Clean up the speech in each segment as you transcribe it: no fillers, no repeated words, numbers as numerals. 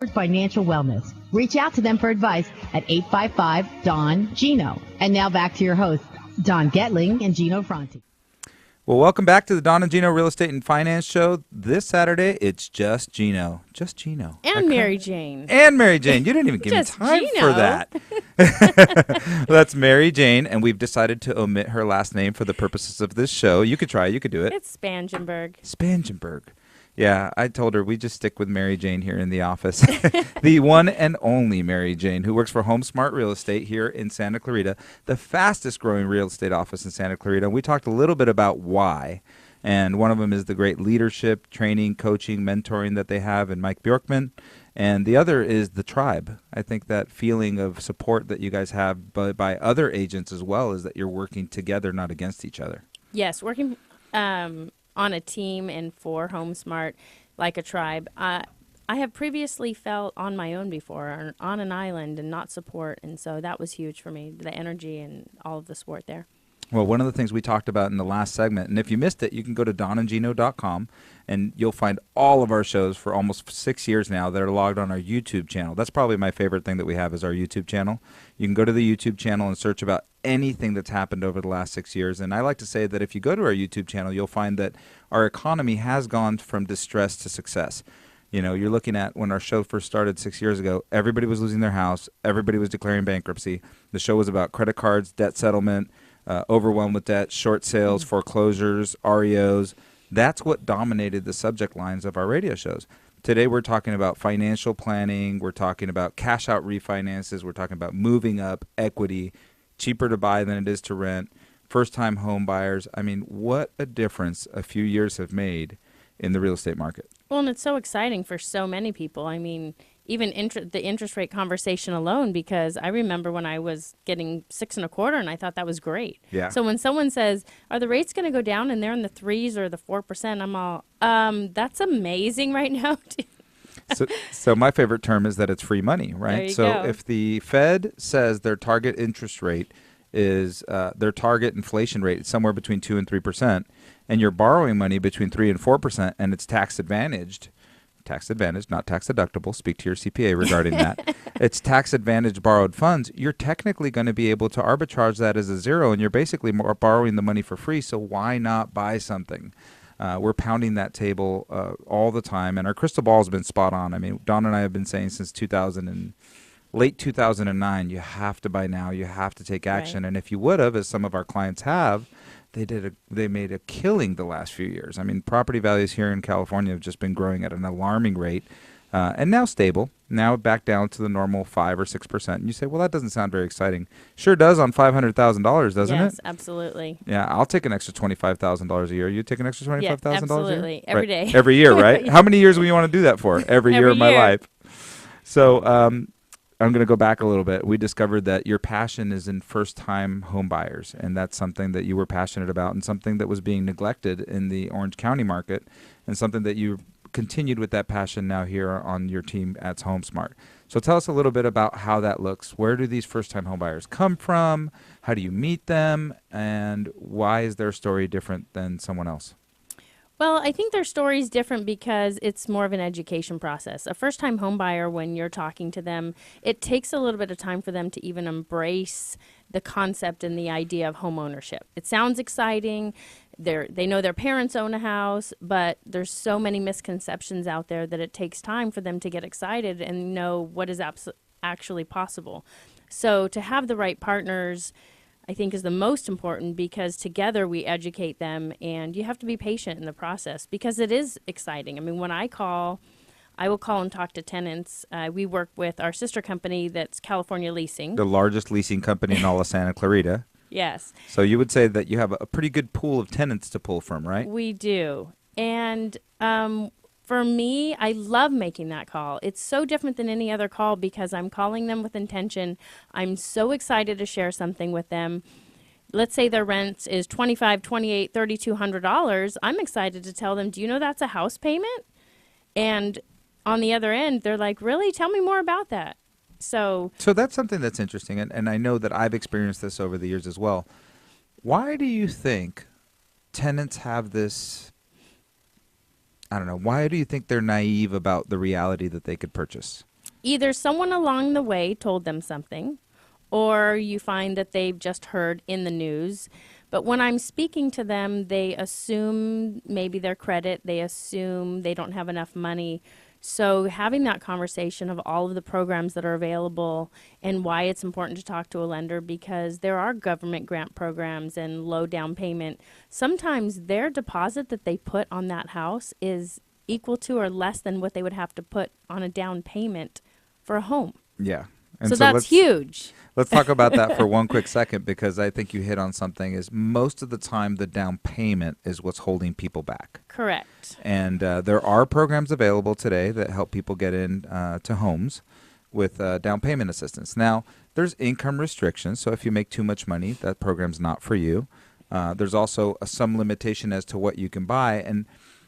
Financial wellness. Reach out to them for advice at 855-DON-GINO. And now back to your hosts, Don Getling and Gino Franti. Well, welcome back to the Don and Gino Real Estate and Finance Show. This Saturday, it's just Gino. Just Gino. And Mary Jane. And Mary Jane. You didn't even give me time Gino. for that. That's Mary Jane, and we've decided to omit her last name for the purposes of this show. You could try. You could do it. It's Spangenberg. Spangenberg. Yeah, I told her we just stick with Mary Jane here in the office. The one and only Mary Jane, who works for Home Smart Real Estate here in Santa Clarita, the fastest growing real estate office in Santa Clarita. And we talked a little bit about why. And one of them is the great leadership, training, coaching, mentoring that they have in Mike Bjorkman. And the other is the tribe. I think that feeling of support that you guys have by other agents as well is that you're working together, not against each other. Yes, working on a team and for Home Smart like a tribe. I have previously felt on my own before, on an island and not support, and so that was huge for me, the energy and all of the support there. Well, one of the things we talked about in the last segment, and if you missed it, you can go to donandgino.com, and you'll find all of our shows for almost 6 years now that are logged on our YouTube channel. That's probably my favorite thing that we have is our YouTube channel. You can go to the YouTube channel and search about anything that's happened over the last 6 years. And I like to say that if you go to our YouTube channel, you'll find that our economy has gone from distress to success. You know, you're looking at when our show first started 6 years ago, everybody was losing their house. Everybody was declaring bankruptcy. The show was about credit cards, debt settlement, overwhelmed with debt, short sales, foreclosures, REOs. That's what dominated the subject lines of our radio shows. Today we're talking about financial planning. We're talking about cash out refinances. We're talking about moving up, equity, cheaper to buy than it is to rent, first-time home buyers. I mean, what a difference a few years have made in the real estate market. Well, and it's so exciting for so many people. I mean, even the interest rate conversation alone, because I remember when I was getting 6.25%, and I thought that was great. Yeah. So when someone says, "Are the rates going to go down?" and they're in the 3s or the 4%, I'm all, that's amazing right now. So my favorite term is that it's free money, right? There you So go. if the Fed says their target interest rate is their target inflation rate is somewhere between 2 and 3%, and you're borrowing money between 3 and 4%, and it's tax advantaged, not tax deductible. Speak to your CPA regarding that. It's tax advantaged borrowed funds. You're technically going to be able to arbitrage that as a zero, and you're basically borrowing the money for free. So why not buy something? We're pounding that table all the time, and our crystal ball has been spot on. I mean, Don and I have been saying since late 2009, you have to buy now. You have to take action. Right. And if you would have, as some of our clients have, they made a killing the last few years. I mean, property values here in California have just been growing at an alarming rate, and now stable. Now back down to the normal 5 or 6%. And you say, well, that doesn't sound very exciting. Sure does on $500,000, doesn't it? Yes, absolutely. Yeah, I'll take an extra $25,000 a year. You take an extra $25,000 a year? Absolutely. Every Right. day. Every year, right? How many years will you want to do that for? Every year of my year. life. So I'm going to go back a little bit. We discovered that your passion is in first-time home buyers, and that's something that you were passionate about and something that was being neglected in the Orange County market, and something that you continued with that passion now here on your team at HomeSmart. So tell us a little bit about how that looks. Where do these first-time home buyers come from? How do you meet them? And why is their story different than someone else? Well, I think their story is different because it's more of an education process. A first-time home buyer, when you're talking to them, it takes a little bit of time for them to even embrace the concept and the idea of home ownership. It sounds exciting. They know their parents own a house, but there's so many misconceptions out there that it takes time for them to get excited and know what is actually possible. So to have the right partners, I think, is the most important, because together we educate them, and you have to be patient in the process because it is exciting. I mean, when I will call and talk to tenants. We work with our sister company that's California Leasing. The largest leasing company in all of Santa Clarita. Yes. So you would say that you have a pretty good pool of tenants to pull from, right? We do. And for me, I love making that call. It's so different than any other call because I'm calling them with intention. I'm so excited to share something with them. Let's say their rent is $2,500, $2,800, $3,200. I'm excited to tell them, do you know that's a house payment? And on the other end, they're like, really? Tell me more about that. So that's something that's interesting, and I know that I've experienced this over the years as well. Why do you think tenants have this I don't know, why do you think they're naive about the reality that they could purchase? Either someone along the way told them something, or you find that they've just heard in the news. But when I'm speaking to them, they assume maybe their credit, they assume they don't have enough money. So having that conversation of all of the programs that are available and why it's important to talk to a lender, because there are government grant programs and low down payment. Sometimes their deposit that they put on that house is equal to or less than what they would have to put on a down payment for a home. Yeah. And So that's huge. Let's talk about that for one quick second, because I think you hit on something. Is most of the time the down payment is what's holding people back. Correct. And there are programs available today that help people get in to homes with down payment assistance. Now, there's income restrictions, so if you make too much money, that program's not for you. There's also some limitation as to what you can buy. And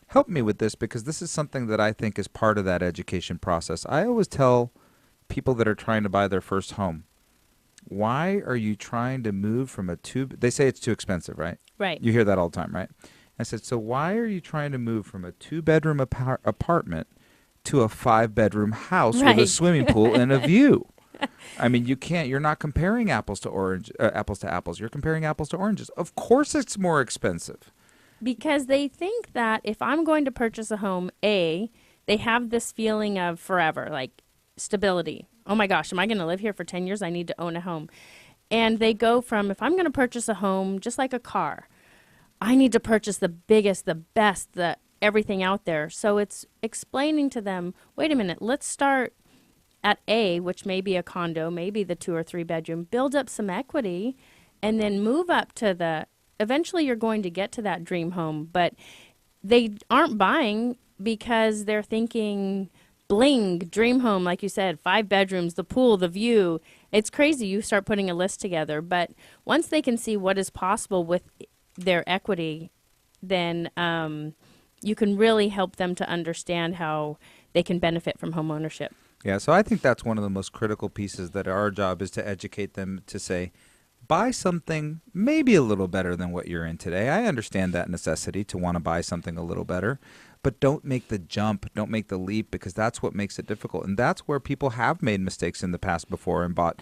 help me with this, because this is something that I think is part of that education process. I always tell people that are trying to buy their first home, why are you trying to move from they say it's too expensive, right? Right. You hear that all the time, right? I said, so why are you trying to move from a 2-bedroom apartment to a 5-bedroom house with a Right. swimming pool and a view? I mean, you're not comparing apples to apples. You're comparing apples to oranges. Of course it's more expensive. Because they think that if I'm going to purchase a home, they have this feeling of forever, like stability. Oh my gosh, am I going to live here for 10 years? I need to own a home. And they go from, if I'm going to purchase a home, just like a car, I need to purchase the biggest, the best, the everything out there. So it's explaining to them, wait a minute, let's start at A, which may be a condo, maybe the 2 or 3 bedroom, build up some equity, and then move up to eventually you're going to get to that dream home. But they aren't buying because they're thinking, bling, dream home, like you said, 5 bedrooms, the pool, the view. It's crazy. You start putting a list together. But once they can see what is possible with their equity, then you can really help them to understand how they can benefit from home ownership. Yeah, so I think that's one of the most critical pieces, that our job is to educate them to say, buy something maybe a little better than what you're in today. I understand that necessity to want to buy something a little better, but don't make the jump, don't make the leap, because that's what makes it difficult. And that's where people have made mistakes in the past before and bought,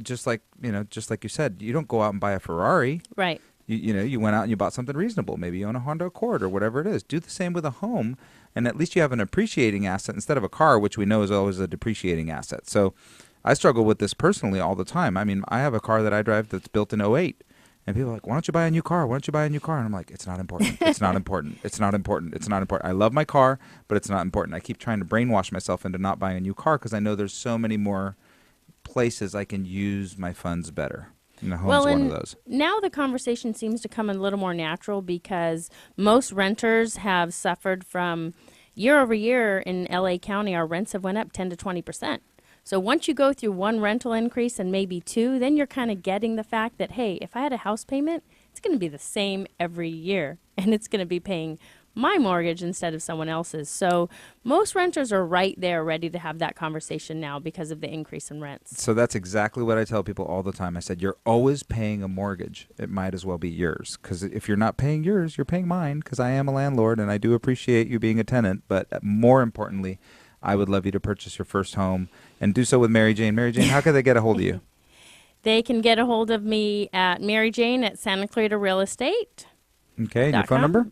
just like you said, you don't go out and buy a Ferrari. Right. You went out and you bought something reasonable. Maybe you own a Honda Accord or whatever it is. Do the same with a home, and at least you have an appreciating asset instead of a car, which we know is always a depreciating asset. So I struggle with this personally all the time. I mean, I have a car that I drive that's built in '08, and people are like, why don't you buy a new car? Why don't you buy a new car? And I'm like, it's not important. It's not important. It's not important. It's not important. I love my car, but it's not important. I keep trying to brainwash myself into not buying a new car because I know there's so many more places I can use my funds better. And the home's one of those. Now the conversation seems to come a little more natural because most renters have suffered from year over year in LA County, our rents have went up 10 to 20%. So once you go through one rental increase and maybe 2, then you're kind of getting the fact that, hey, if I had a house payment, it's going to be the same every year, and it's going to be paying my mortgage instead of someone else's. So most renters are right there ready to have that conversation now because of the increase in rents. So that's exactly what I tell people all the time. I said, you're always paying a mortgage. It might as well be yours, because if you're not paying yours, you're paying mine, because I am a landlord and I do appreciate you being a tenant. But more importantly, I would love you to purchase your first home and do so with Mary Jane. Mary Jane, how can they get a hold of you? They can get a hold of me at Mary Jane at Santa Clarita Real Estate. Okay, and your phone number?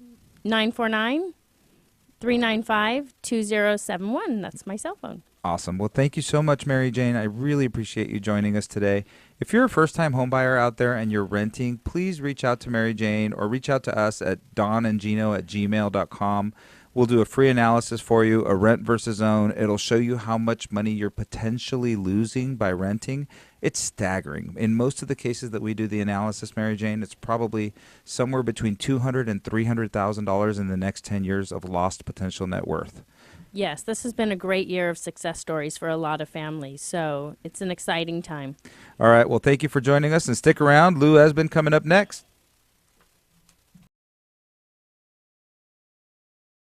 949-395-2071. That's my cell phone. Awesome. Well, thank you so much, Mary Jane. I really appreciate you joining us today. If you're a first-time homebuyer out there and you're renting, please reach out to Mary Jane or reach out to us at donandgino@gmail.com. We'll do a free analysis for you, a rent versus own. It'll show you how much money you're potentially losing by renting. It's staggering. In most of the cases that we do the analysis, Mary Jane, it's probably somewhere between $200,000 and $300,000 in the next 10 years of lost potential net worth. Yes, this has been a great year of success stories for a lot of families, so it's an exciting time. All right. Well, thank you for joining us, and stick around. Lou has been coming up next.